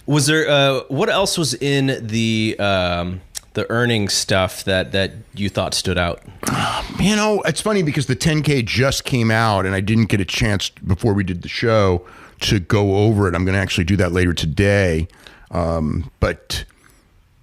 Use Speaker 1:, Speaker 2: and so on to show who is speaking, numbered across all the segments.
Speaker 1: Was there what else was in the earnings stuff that you thought stood out?
Speaker 2: You know, it's funny because the 10K just came out and I didn't get a chance before we did the show to go over it. I'm going to actually do that later today. But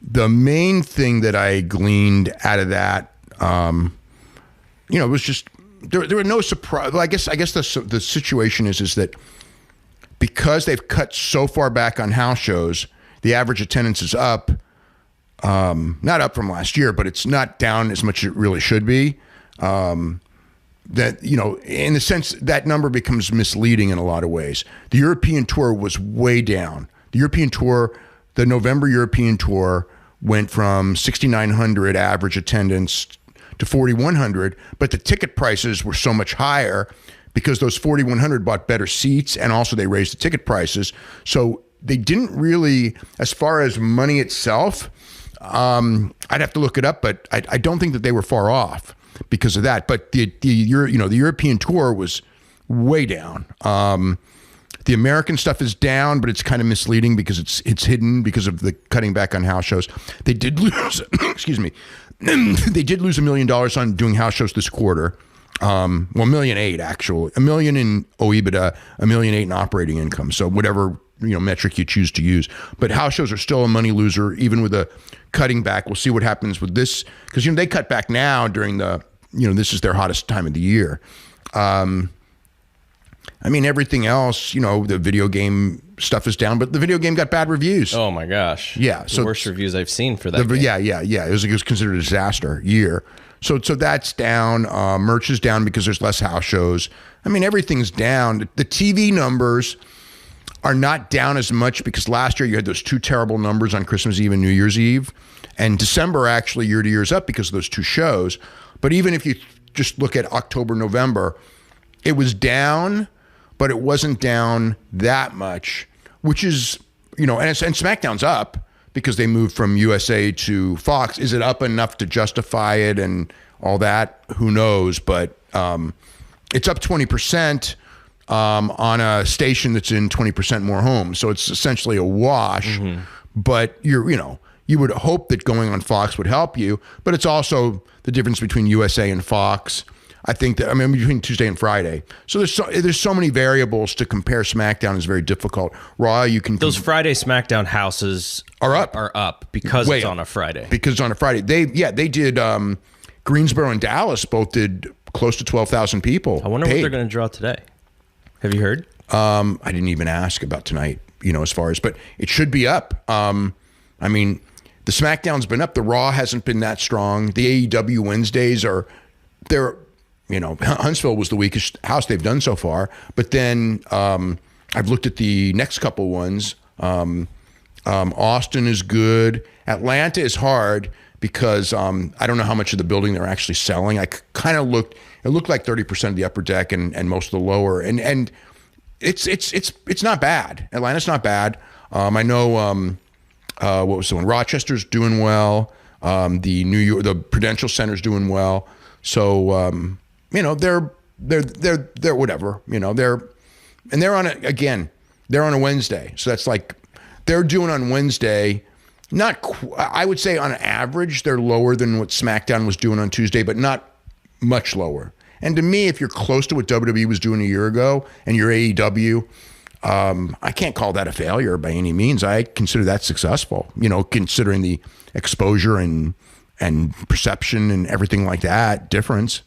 Speaker 2: the main thing that I gleaned out of that, you know, it was just there were no surprise. Well, I guess the situation is that because they've cut so far back on house shows, the average attendance is up. Not up from last year, but it's not down as much as it really should be. That, you know, in the sense that number becomes misleading in a lot of ways. The European tour was way down. The European tour, the November European tour went from 6,900 average attendance to 4,100, but the ticket prices were so much higher because those 4,100 bought better seats and also they raised the ticket prices. So they didn't really, as far as money itself, I'd have to look it up, but I don't think that they were far off because of that. But the European tour was way down. The American stuff is down, but it's kind of misleading because it's hidden because of the cutting back on house shows. They did lose, excuse me, they did lose $1 million on doing house shows this quarter. Well, $1.8 million actually, $1 million in OIBDA, $1.8 million in operating income. So whatever, you know, metric you choose to use. But house shows are still a money loser, even with a cutting back. We'll see what happens with this because, you know, they cut back now during the, you know, this is their hottest time of the year. I mean, everything else, you know, the video game stuff is down, but the video game got bad reviews.
Speaker 1: Oh my gosh.
Speaker 2: Yeah.
Speaker 1: The worst reviews I've seen for that game.
Speaker 2: Yeah. It was considered a disaster year. So that's down. Merch is down because there's less house shows. I mean, everything's down. The TV numbers are not down as much because last year you had those two terrible numbers on Christmas Eve and New Year's Eve. And December actually year to year is up because of those two shows. But even if you just look at October, November, it was down, but it wasn't down that much, which is, you know, and SmackDown's up because they moved from USA to Fox. Is it up enough to justify it and all that? Who knows? But it's up 20%. On a station that's in 20% more homes. So it's essentially a wash, but you would hope that going on Fox would help you, but it's also the difference between USA and Fox. I think that, between Tuesday and Friday. So there's so many variables to compare. SmackDown is very difficult. Raw, you can...
Speaker 1: Those Friday SmackDown houses are up because it's on a Friday. Because it's
Speaker 2: on a Friday. They did, Greensboro and Dallas both did close to 12,000 people.
Speaker 1: I wonder what they're going to draw today. Have you heard?
Speaker 2: I didn't even ask about tonight, you know, as far as, but it should be up. I mean, the SmackDown's been up. The Raw hasn't been that strong. The AEW Wednesdays they're, you know, Huntsville was the weakest house they've done so far. But then I've looked at the next couple ones. Austin is good. Atlanta is hard because I don't know how much of the building they're actually selling. I kind of looked. It looked like 30% of the upper deck and most of the lower, and it's not bad. Atlanta's not bad. I know what was the one? Rochester's doing well. The Prudential Center's doing well. So you know, they're whatever. You know, they're on they're on a Wednesday. So that's like they're doing on Wednesday. I would say on average they're lower than what SmackDown was doing on Tuesday, but not much lower. And to me, if you're close to what WWE was doing a year ago and you're AEW, I can't call that a failure by any means. I consider that successful, you know, considering the exposure and perception and everything like that difference.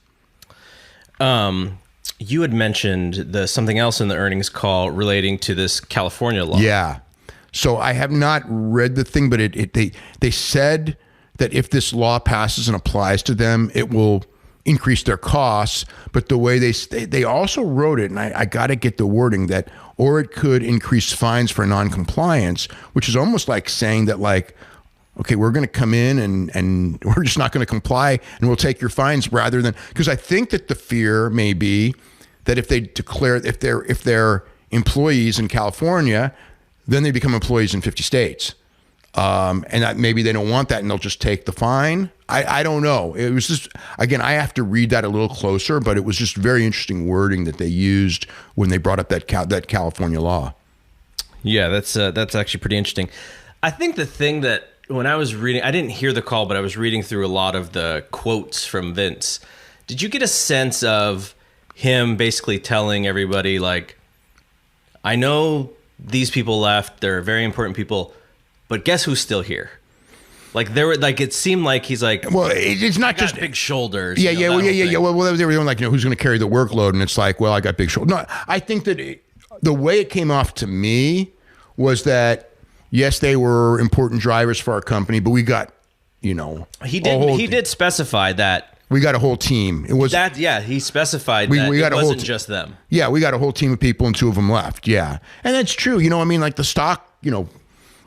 Speaker 1: You had mentioned something else in the earnings call relating to this California law.
Speaker 2: Yeah. So I have not read the thing, but they said that if this law passes and applies to them, it will increase their costs. But the way they also wrote it, and I got to get the wording that, or it could increase fines for non-compliance, which is almost like saying that, like, okay, we're going to come in and we're just not going to comply and we'll take your fines, rather than, because I think that the fear may be that if they declare, if they're employees in California, then they become employees in 50 states. And that maybe they don't want that and they'll just take the fine. I don't know. It was just, again, I have to read that a little closer, but it was just very interesting wording that they used when they brought up that California law.
Speaker 1: Yeah, that's actually pretty interesting. I think the thing that when I was reading, I didn't hear the call, but I was reading through a lot of the quotes from Vince. Did you get a sense of him basically telling everybody, like, I know these people left, they're very important people, but guess who's still here? Like there were, like it seemed like he's like,
Speaker 2: well, it's not just
Speaker 1: big shoulders.
Speaker 2: Yeah, yeah, Well, they were like, who's going to carry the workload? And it's like, well, I got big shoulders. No, I think that the way it came off to me was that yes, they were important drivers for our company, but we got, he
Speaker 1: did specify that
Speaker 2: we got a whole team. It was
Speaker 1: that, yeah. He specified that it wasn't just them.
Speaker 2: Yeah, we got a whole team of people, and 2 of them left. Yeah, and that's true. Like the stock.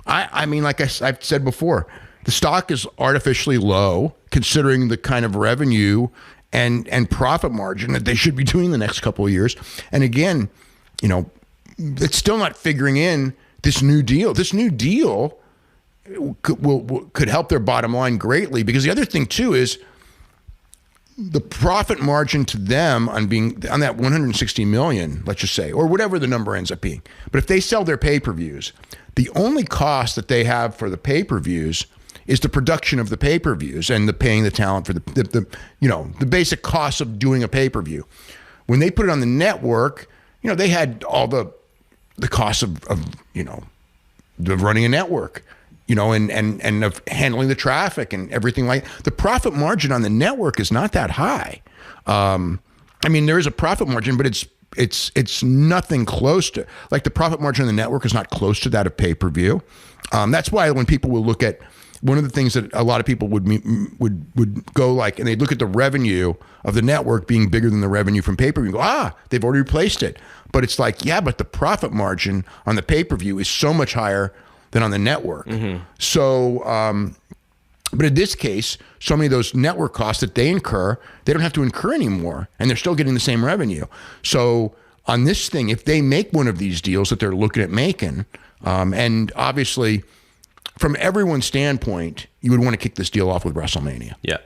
Speaker 2: I mean, like I've said before. The stock is artificially low considering the kind of revenue and profit margin that they should be doing the next couple of years. And again, it's still not figuring in this new deal. This new deal could help their bottom line greatly, because the other thing too is the profit margin to them on that 160 million, let's just say, or whatever the number ends up being. But if they sell their pay-per-views, the only cost that they have for the pay-per-views is the production of the pay-per-views and the paying the talent for the basic costs of doing a pay-per-view. When they put it on the network, they had all the costs of running a network, and of handling the traffic and everything like. The profit margin on the network is not that high. I mean, there is a profit margin, but it's nothing close to, like, the profit margin on the network is not close to that of pay-per-view. That's why when people will look at, one of the things that a lot of people would go like, and they'd look at the revenue of the network being bigger than the revenue from pay-per-view and go, they've already replaced it. But it's like, yeah, but the profit margin on the pay-per-view is so much higher than on the network. Mm-hmm. So, but in this case, so many of those network costs that they incur, they don't have to incur anymore, and they're still getting the same revenue. So on this thing, if they make one of these deals that they're looking at making, and obviously, from everyone's standpoint, you would want to kick this deal off with WrestleMania. Yeah.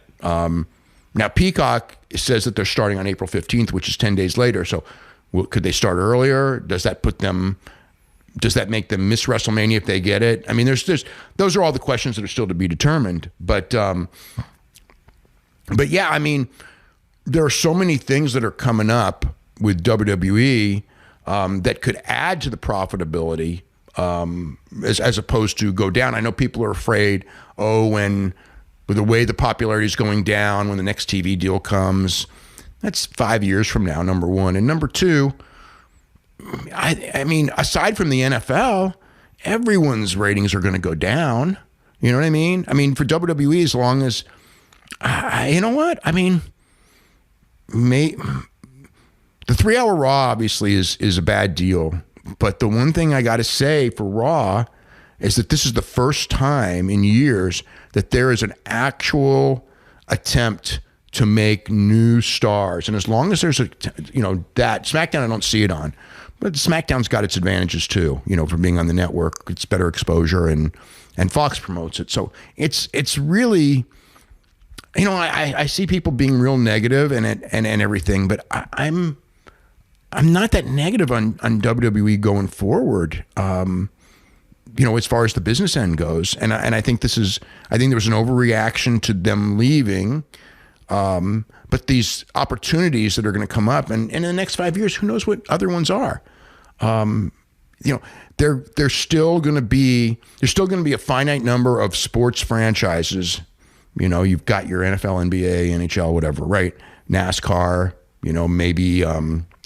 Speaker 2: Now, Peacock says that they're starting on April 15th, which is 10 days later. So could they start earlier? Does that make them miss WrestleMania if they get it? I mean, those are all the questions that are still to be determined. But yeah, I mean, there are so many things that are coming up with WWE that could add to the profitability, as opposed to go down. I know people are afraid, when with the way the popularity is going down, when the next TV deal comes, that's 5 years from now, number one. And number two, I mean, aside from the NFL, everyone's ratings are going to go down. You know what I mean? I mean, for WWE, as long as, you know what? I mean, the 3-hour Raw obviously is a bad deal. But the one thing I got to say for Raw is that this is the first time in years that there is an actual attempt to make new stars. And as long as there's that SmackDown, I don't see it on, but SmackDown's got its advantages too, for being on the network. It's better exposure, and Fox promotes it. So it's really, I see people being real negative and everything, but I'm not that negative on WWE going forward, as far as the business end goes. And I think there was an overreaction to them leaving. But these opportunities that are going to come up, and in the next 5 years, who knows what other ones are? There's still going to be a finite number of sports franchises. You've got your NFL, NBA, NHL, whatever, right? NASCAR, maybe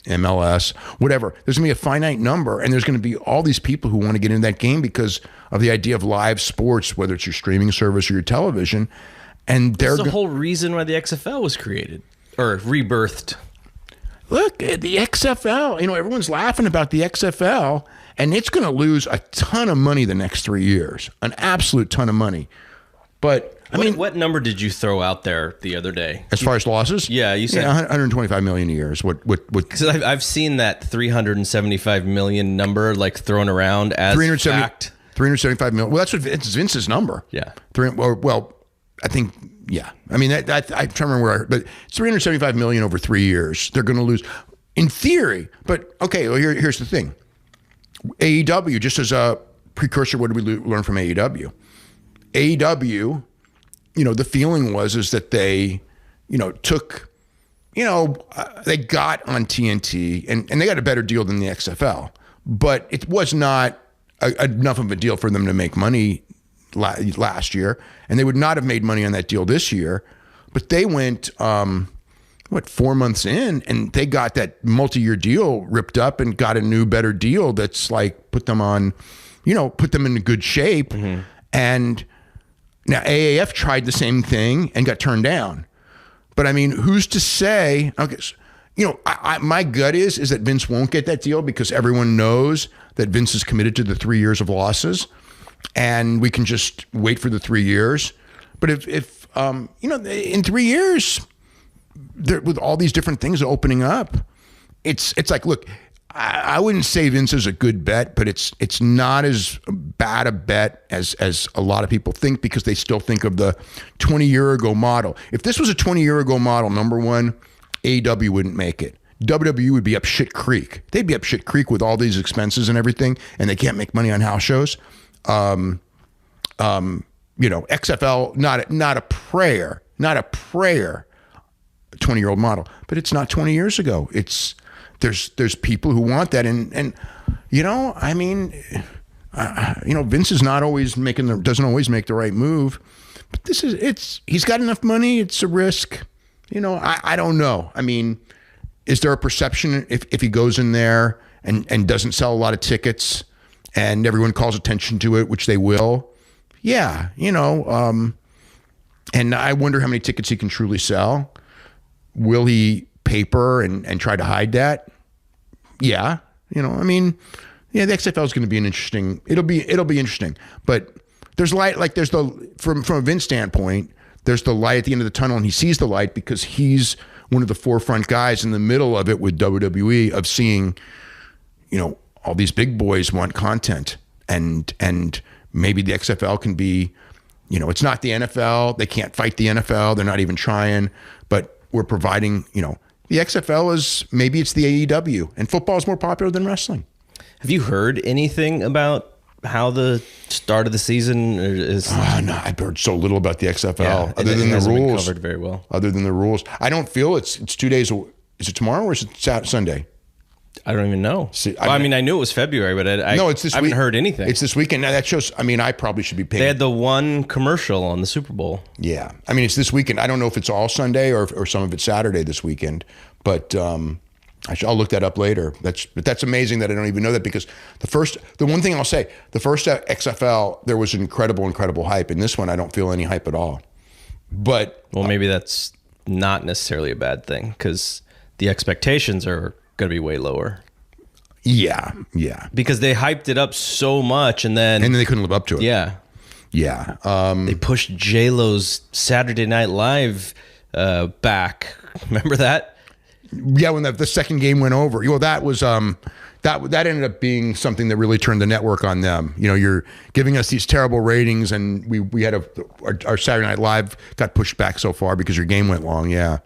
Speaker 2: MLS, whatever. There's going to be a finite number, and there's going to be all these people who want to get into that game because of the idea of live sports, whether it's your streaming service or your television. And
Speaker 1: that's the whole reason why the XFL was created or rebirthed.
Speaker 2: Look, the XFL, everyone's laughing about the XFL, and it's going to lose a ton of money the next 3 years, an absolute ton of money. But
Speaker 1: what number did you throw out there the other day?
Speaker 2: As far as losses?
Speaker 1: Yeah, you said
Speaker 2: 125 million a year is what.
Speaker 1: Because I've seen that 375 million number like thrown around as fact.
Speaker 2: 375 million. Well, it's Vince's number.
Speaker 1: Yeah.
Speaker 2: I think, yeah. I mean, I'm trying to remember but it's 375 million over 3 years. They're going to lose, in theory. But okay, well, here's the thing. AEW, just as a precursor, what did we learn from AEW? AEW, the feeling is that they, took, they got on TNT and they got a better deal than the XFL, but it was not enough of a deal for them to make money last year, and they would not have made money on that deal this year. But they went, 4 months in, and they got that multi-year deal ripped up and got a new, better deal that's like put them on, put them in good shape. Mm-hmm. And now AAF tried the same thing and got turned down. But I mean, who's to say? Okay, my gut is that Vince won't get that deal because everyone knows that Vince is committed to the 3 years of losses, and we can just wait for the 3 years. But if in 3 years, with all these different things opening up, it's like, look, I wouldn't say Vince is a good bet, but it's not as bad a bet as a lot of people think, because they still think of the 20-year-ago model. If this was a 20-year-ago model, number one, AEW wouldn't make it. WWE would be up shit creek. They'd be up shit creek with all these expenses and everything, and they can't make money on house shows. XFL, not a prayer, 20-year-old model, but it's not 20 years ago. There's people who want that, and Vince is not always doesn't always make the right move, but he's got enough money. It's a risk. I don't know. I mean, is there a perception if he goes in there and doesn't sell a lot of tickets and everyone calls attention to it, which they will? Yeah, and I wonder how many tickets he can truly sell. Will he paper and try to hide that? Yeah, the XFL is going to be it'll be interesting, but there's light, like from a Vince standpoint, there's the light at the end of the tunnel, and he sees the light because he's one of the forefront guys in the middle of it with WWE, of seeing, all these big boys want content, and maybe the XFL can be, it's not the NFL. They can't fight the NFL. They're not even trying, but we're providing, the XFL maybe it's the AEW, and football is more popular than wrestling.
Speaker 1: Have you heard anything about how the start of the season is?
Speaker 2: No, I've heard so little about the XFL,
Speaker 1: yeah,
Speaker 2: other than the rules.
Speaker 1: Covered very well.
Speaker 2: Other than the rules, I don't feel it's 2 days. Is it tomorrow or is it Sunday?
Speaker 1: I don't even know. I knew it was February, but
Speaker 2: no, it's this
Speaker 1: I haven't heard anything.
Speaker 2: It's this weekend. Now that shows. I probably should be paying.
Speaker 1: They had the one commercial on the Super Bowl.
Speaker 2: Yeah, it's this weekend. I don't know if it's all Sunday or some of it's Saturday this weekend, but I'll look that up later. That's amazing that I don't even know that, because the one thing I'll say, the first XFL, there was incredible hype. In this one, I don't feel any hype at all. But
Speaker 1: maybe that's not necessarily a bad thing, because the expectations are going to be way lower.
Speaker 2: Yeah.
Speaker 1: Because they hyped it up so much, and then
Speaker 2: they couldn't live up to it.
Speaker 1: Yeah. They pushed J-Lo's Saturday Night Live back. Remember that?
Speaker 2: Yeah, when the second game went over. That was that ended up being something that really turned the network on them. You're giving us these terrible ratings, and we had our Saturday Night Live got pushed back so far because your game went long. Yeah.